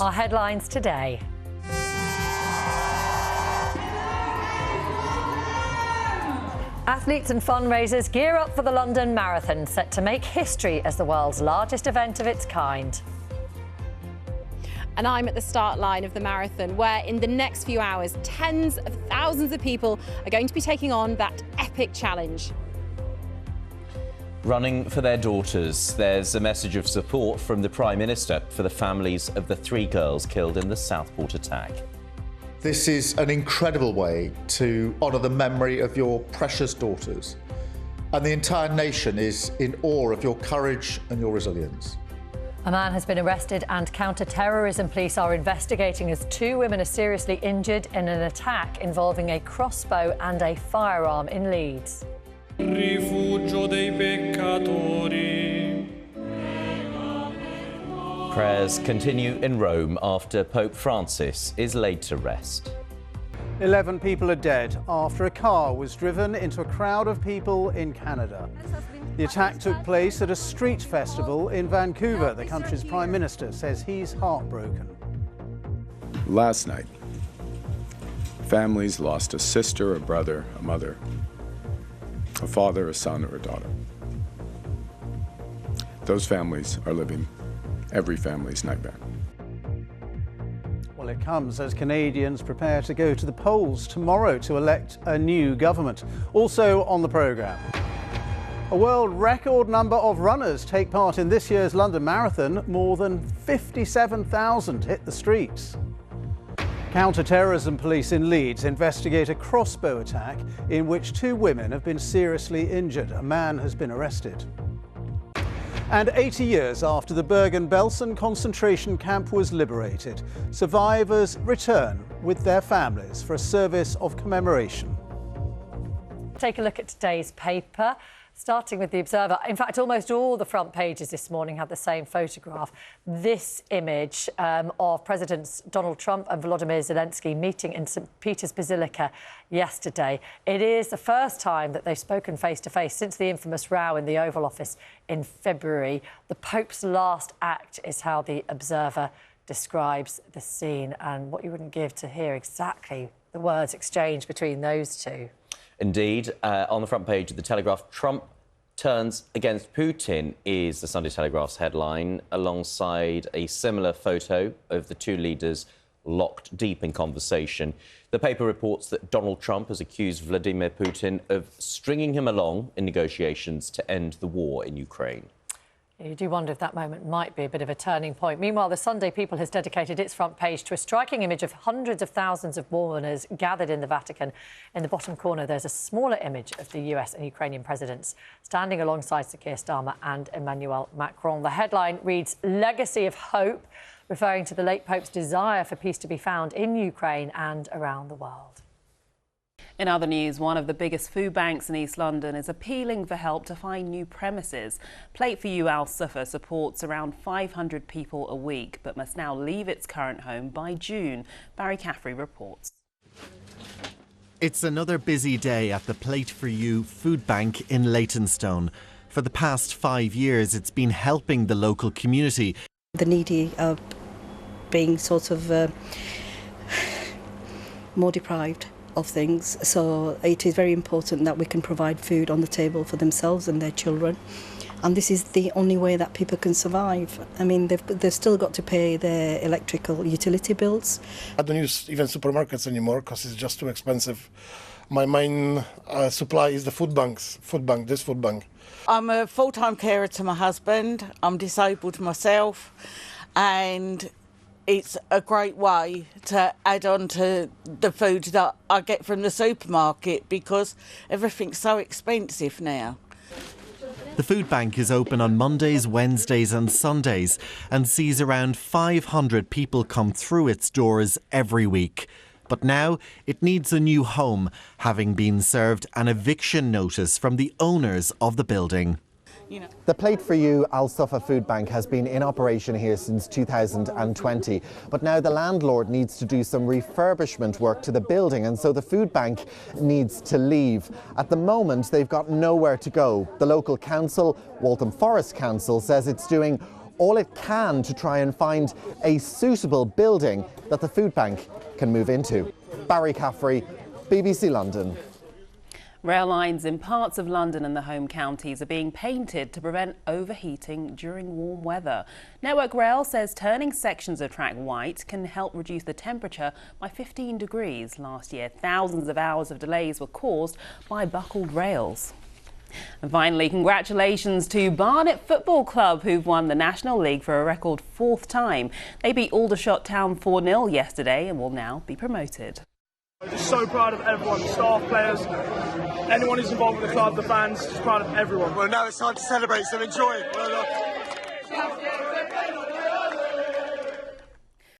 Our headlines today. Athletes and fundraisers gear up for the London Marathon, set to make history as the world's largest event of its kind. And I'm at the start line of the marathon, where in the next few hours, tens of thousands of people are going to be taking on that epic challenge. Running for their daughters. There's a message of support from the Prime Minister for the families of the 3 girls killed in the Southport attack. This is an incredible way to honour the memory of your precious daughters. And the entire nation is in awe of your courage and your resilience. A man has been arrested and counter-terrorism police are investigating as 2 women are seriously injured in an attack involving a crossbow and a firearm in Leeds. Rifugio dei peccatori. Prayers continue in Rome after Pope Francis is laid to rest. 11 people are dead after a car was driven into a crowd of people in Canada. The attack took place at a street festival in Vancouver. The country's Prime Minister says he's heartbroken. Last night, families lost a sister, a brother, a mother, a father, a son, or a daughter. Those families are living every family's nightmare. Well, it comes as Canadians prepare to go to the polls tomorrow to elect a new government. Also on the programme, a world record number of runners take part in this year's London Marathon. More than 57,000 hit the streets. Counter-terrorism police in Leeds investigate a crossbow attack in which 2 women have been seriously injured. A man has been arrested. And 80 years after the Bergen-Belsen concentration camp was liberated, survivors return with their families for a service of commemoration. Take a look at today's paper, starting with the Observer. In fact, almost all the front pages this morning had the same photograph. This image of Presidents Donald Trump and Volodymyr Zelensky meeting in St. Peter's Basilica yesterday. It is the first time that they've spoken face-to-face since the infamous row in the Oval Office in February. The Pope's last act is how the Observer describes the scene, and what you wouldn't give to hear exactly the words exchanged between those two. Indeed, on the front page of the Telegraph, Trump turns against Putin is the Sunday Telegraph's headline, alongside a similar photo of the 2 leaders locked deep in conversation. The paper reports that Donald Trump has accused Vladimir Putin of stringing him along in negotiations to end the war in Ukraine. You do wonder if that moment might be a bit of a turning point. Meanwhile, the Sunday People has dedicated its front page to a striking image of hundreds of thousands of mourners gathered in the Vatican. In the bottom corner, there's a smaller image of the US and Ukrainian presidents standing alongside Sir Keir Starmer and Emmanuel Macron. The headline reads, "Legacy of Hope," referring to the late Pope's desire for peace to be found in Ukraine and around the world. In other news, one of the biggest food banks in East London is appealing for help to find new premises. Plate for You Al Sufa supports around 500 people a week, but must now leave its current home by June. Barry Caffrey reports. It's another busy day at the Plate for You food bank in Leytonstone. For the past 5 years, it's been helping the local community. The needy are being sort of more deprived of things, so it is very important that we can provide food on the table for themselves and their children, and this is the only way that people can survive. I mean, they've still got to pay their electrical utility bills. I don't use even supermarkets anymore because it's just too expensive. My main supply is the this food bank. I'm a full-time carer to my husband. I'm disabled myself, and it's a great way to add on to the food that I get from the supermarket because everything's so expensive now. The food bank is open on Mondays, Wednesdays and Sundays and sees around 500 people come through its doors every week. But now it needs a new home, having been served an eviction notice from the owners of the building. The Plate for You Al Sufa food bank has been in operation here since 2020, but now the landlord needs to do some refurbishment work to the building, and so the food bank needs to leave. At the moment, they've got nowhere to go. The local council, Waltham Forest Council, says it's doing all it can to try and find a suitable building that the food bank can move into. Barry Caffrey, BBC London. Rail lines in parts of London and the home counties are being painted to prevent overheating during warm weather. Network Rail says turning sections of track white can help reduce the temperature by 15 degrees. Last year, thousands of hours of delays were caused by buckled rails. And finally, congratulations to Barnet Football Club, who've won the National League for a record 4th time. They beat Aldershot Town 4-0 yesterday and will now be promoted. I'm just so proud of everyone, the staff, players, anyone who's involved with the club, the fans, just proud of everyone. Well, now it's time to celebrate, so enjoy it. Well done.